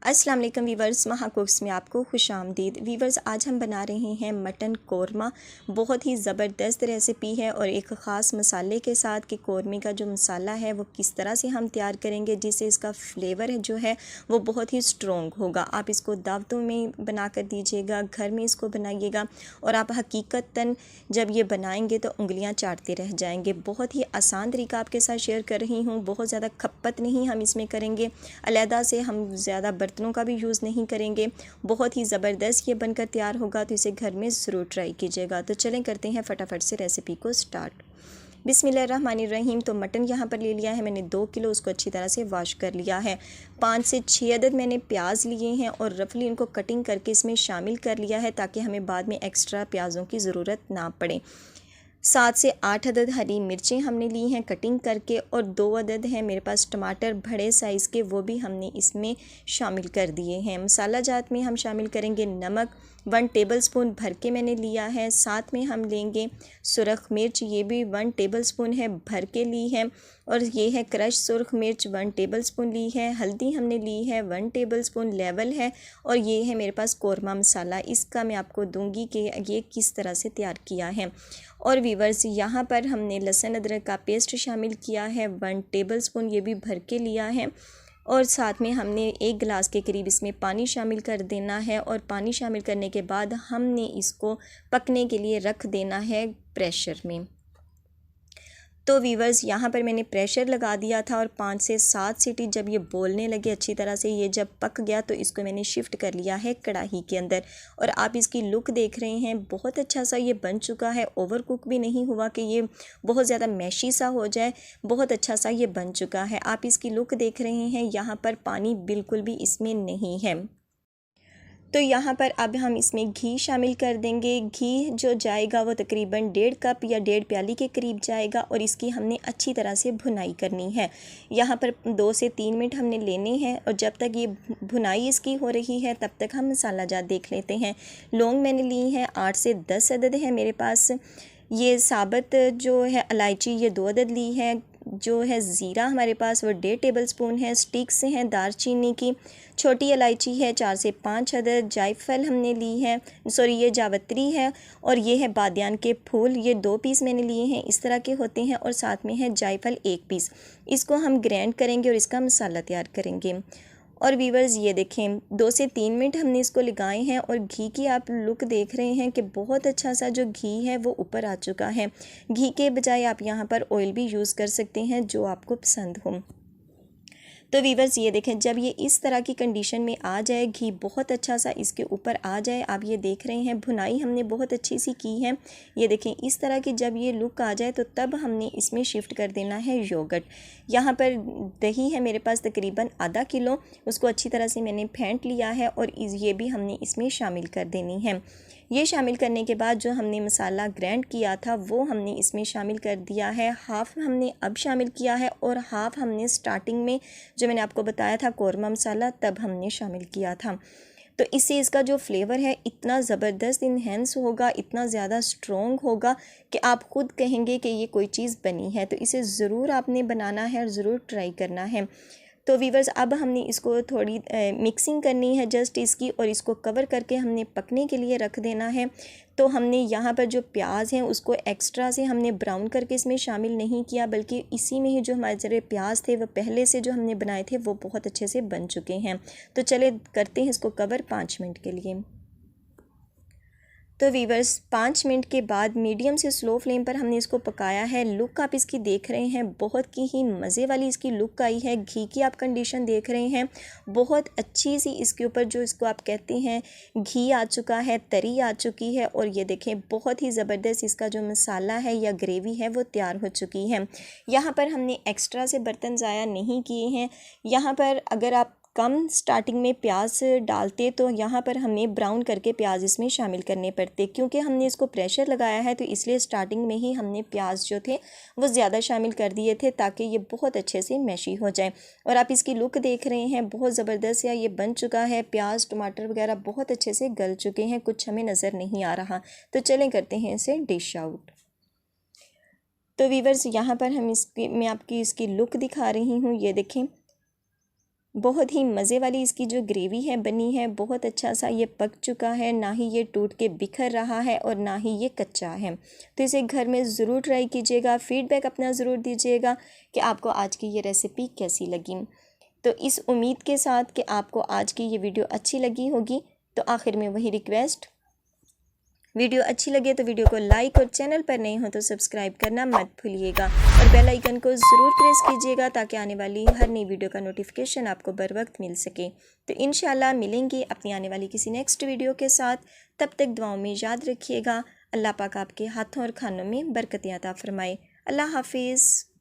अस्सलाम वालेकुम वीवर्स, महा कुक्स में आपको खुशामदीद। वीवर्स, आज हम बना रहे हैं मटन कोरमा। बहुत ही ज़बरदस्त रेसिपी है और एक ख़ास मसाले के साथ कि कोरमे का जो मसाला है वो किस तरह से हम तैयार करेंगे जिससे इसका फ्लेवर जो है वो बहुत ही स्ट्रॉन्ग होगा। आप इसको दावतों में बना कर दीजिएगा, घर में इसको बनाइएगा और आप हकीकतन जब ये बनाएंगे तो उंगलियां चाटते रह जाएंगे। बहुत ही आसान तरीका आपके साथ शेयर कर रही हूँ। बहुत ज़्यादा खपत नहीं हम इसमें करेंगे, अलहदा से हम ज़्यादा बर्तनों का भी यूज़ नहीं करेंगे। बहुत ही ज़बरदस्त ये बनकर तैयार होगा, तो इसे घर में ज़रूर ट्राई कीजिएगा। तो चलें करते हैं फटाफट से रेसिपी को स्टार्ट। बिस्मिल्लाहिर्रहमानिर्रहीम। तो मटन यहाँ पर ले लिया है मैंने 2 किलो, उसको अच्छी तरह से वॉश कर लिया है। 5 से 6 अदद मैंने प्याज लिए हैं और रफली इनको कटिंग करके इसमें शामिल कर लिया है ताकि हमें बाद में एक्स्ट्रा प्याज़ों की ज़रूरत ना पड़े। 7 से 8 अदद हरी मिर्चें हमने ली हैं कटिंग करके और 2 अदद हैं मेरे पास टमाटर बड़े साइज़ के, वो भी हमने इसमें शामिल कर दिए हैं। मसाला जात में हम शामिल करेंगे नमक 1 टेबलस्पून भर के मैंने लिया है। साथ में हम लेंगे सुरख मिर्च, ये भी 1 टेबलस्पून है भर के ली है। और ये है क्रश सुरख मिर्च 1 टेबलस्पून ली है। हल्दी हमने ली है 1 टेबलस्पून लेवल है। और ये है मेरे पास कोरमा मसाला, इसका मैं आपको दूंगी कि ये किस तरह से तैयार किया है। और वीवर्स, यहाँ पर हमने लहसुन अदरक का पेस्ट शामिल किया है 1 टेबलस्पून, ये भी भर के लिया है। और साथ में हमने 1 गिलास के करीब इसमें पानी शामिल कर देना है और पानी शामिल करने के बाद हमने इसको पकने के लिए रख देना है प्रेशर में। तो वीवर्स, यहाँ पर मैंने प्रेशर लगा दिया था और 5 से 7 सीटी जब ये बोलने लगे अच्छी तरह से, ये जब पक गया तो इसको मैंने शिफ्ट कर लिया है कढ़ाई के अंदर। और आप इसकी लुक देख रहे हैं, बहुत अच्छा सा ये बन चुका है। ओवर कुक भी नहीं हुआ कि ये बहुत ज़्यादा मैशी सा हो जाए, बहुत अच्छा सा ये बन चुका है। आप इसकी लुक देख रहे हैं, यहाँ पर पानी बिल्कुल भी इसमें नहीं है। तो यहाँ पर अब हम इसमें घी शामिल कर देंगे। घी जो जाएगा वो तकरीबन 1.5 कप या 1.5 प्याली के करीब जाएगा और इसकी हमने अच्छी तरह से भुनाई करनी है। यहाँ पर 2 से 3 मिनट हमने लेने हैं और जब तक ये भुनाई इसकी हो रही है तब तक हम मसाला जात देख लेते हैं। लौंग मैंने ली हैं 8 से 10 अदद है मेरे पास। ये साबुत जो है इलायची ये 2 अदद ली है। जो है ज़ीरा हमारे पास वो 1.5 टेबलस्पून है। स्टिक्स हैं दारचीनी की। छोटी इलायची है 4 से 5 अदद। जायफल हमने ली है, सॉरी ये जावित्री है। और ये है बादियान के फूल, ये 2 पीस मैंने लिए हैं, इस तरह के होते हैं। और साथ में है जायफल 1 पीस। इसको हम ग्राइंड करेंगे और इसका मसाला तैयार करेंगे। और वीवर्स, ये देखें 2 से 3 मिनट हमने इसको लगाए हैं और घी की आप लुक देख रहे हैं कि बहुत अच्छा सा जो घी है वो ऊपर आ चुका है। घी के बजाय आप यहाँ पर ऑयल भी यूज़ कर सकते हैं जो आपको पसंद हो। तो वीवर्स, ये देखें जब ये इस तरह की कंडीशन में आ जाए, घी बहुत अच्छा सा इसके ऊपर आ जाए, आप ये देख रहे हैं भुनाई हमने बहुत अच्छी सी की है। ये देखें इस तरह की जब ये लुक आ जाए तो तब हमने इसमें शिफ्ट कर देना है योगर्ट। यहाँ पर दही है मेरे पास तकरीबन आधा किलो, उसको अच्छी तरह से मैंने फेंट लिया है और ये भी हमने इसमें शामिल कर देनी है। ये शामिल करने के बाद जो हमने मसाला ग्राइंड किया था वो हमने इसमें शामिल कर दिया है। हाफ़ हमने अब शामिल किया है और हाफ़ हमने स्टार्टिंग में जो मैंने आपको बताया था कोरमा मसाला तब हमने शामिल किया था। तो इससे इसका जो फ्लेवर है इतना ज़बरदस्त इन्हेंस होगा, इतना ज़्यादा स्ट्रॉन्ग होगा कि आप ख़ुद कहेंगे कि ये कोई चीज़ बनी है। तो इसे ज़रूर आपने बनाना है और ज़रूर ट्राई करना है। तो वीवर्स, अब हमने इसको थोड़ी मिक्सिंग करनी है जस्ट इसकी, और इसको कवर करके हमने पकने के लिए रख देना है। तो हमने यहाँ पर जो प्याज हैं उसको एक्स्ट्रा से हमने ब्राउन करके इसमें शामिल नहीं किया, बल्कि इसी में ही जो हमारे जरे प्याज थे वो पहले से जो हमने बनाए थे वो बहुत अच्छे से बन चुके हैं। तो चले करते हैं इसको कवर 5 मिनट के लिए। तो वीवर्स, 5 मिनट के बाद मीडियम से स्लो फ्लेम पर हमने इसको पकाया है। लुक आप इसकी देख रहे हैं, बहुत ही मज़े वाली इसकी लुक आई है। घी की आप कंडीशन देख रहे हैं, बहुत अच्छी सी इसके ऊपर जो इसको आप कहते हैं घी आ चुका है, तरी आ चुकी है। और ये देखें बहुत ही ज़बरदस्त इसका जो मसाला है या ग्रेवी है वो तैयार हो चुकी है। यहाँ पर हमने एक्स्ट्रा से बर्तन ज़ाया नहीं किए हैं। यहाँ पर अगर आप कम स्टार्टिंग में प्याज डालते तो यहाँ पर हमें ब्राउन करके प्याज इसमें शामिल करने पड़ते, क्योंकि हमने इसको प्रेशर लगाया है तो इसलिए स्टार्टिंग में ही हमने प्याज जो थे वो ज़्यादा शामिल कर दिए थे ताकि ये बहुत अच्छे से मैशी हो जाए। और आप इसकी लुक देख रहे हैं, बहुत ज़बरदस्त या ये बन चुका है। प्याज टमाटर वगैरह बहुत अच्छे से गल चुके हैं, कुछ हमें नज़र नहीं आ रहा। तो चलें करते हैं इसे डिश आउट। तो वीवर्स, यहाँ पर हम मैं आपकी इसकी लुक दिखा रही हूँ, ये देखें बहुत ही मज़े वाली इसकी जो ग्रेवी है बनी है, बहुत अच्छा सा ये पक चुका है, ना ही ये टूट के बिखर रहा है और ना ही ये कच्चा है। तो इसे घर में ज़रूर ट्राई कीजिएगा, फ़ीडबैक अपना ज़रूर दीजिएगा कि आपको आज की ये रेसिपी कैसी लगी। तो इस उम्मीद के साथ कि आपको आज की ये वीडियो अच्छी लगी होगी, तो आखिर में वही रिक्वेस्ट, वीडियो अच्छी लगे तो वीडियो को लाइक और चैनल पर नए हो तो सब्सक्राइब करना मत भूलिएगा और बेल आइकन को ज़रूर प्रेस कीजिएगा ताकि आने वाली हर नई वीडियो का नोटिफिकेशन आपको बर वक्त मिल सके। तो इंशाल्लाह मिलेंगे अपनी आने वाली किसी नेक्स्ट वीडियो के साथ। तब तक दुआओं में याद रखिएगा। अल्लाह पाक आपके हाथों और खानों में बरकत अता फरमाए। अल्लाह हाफिज़।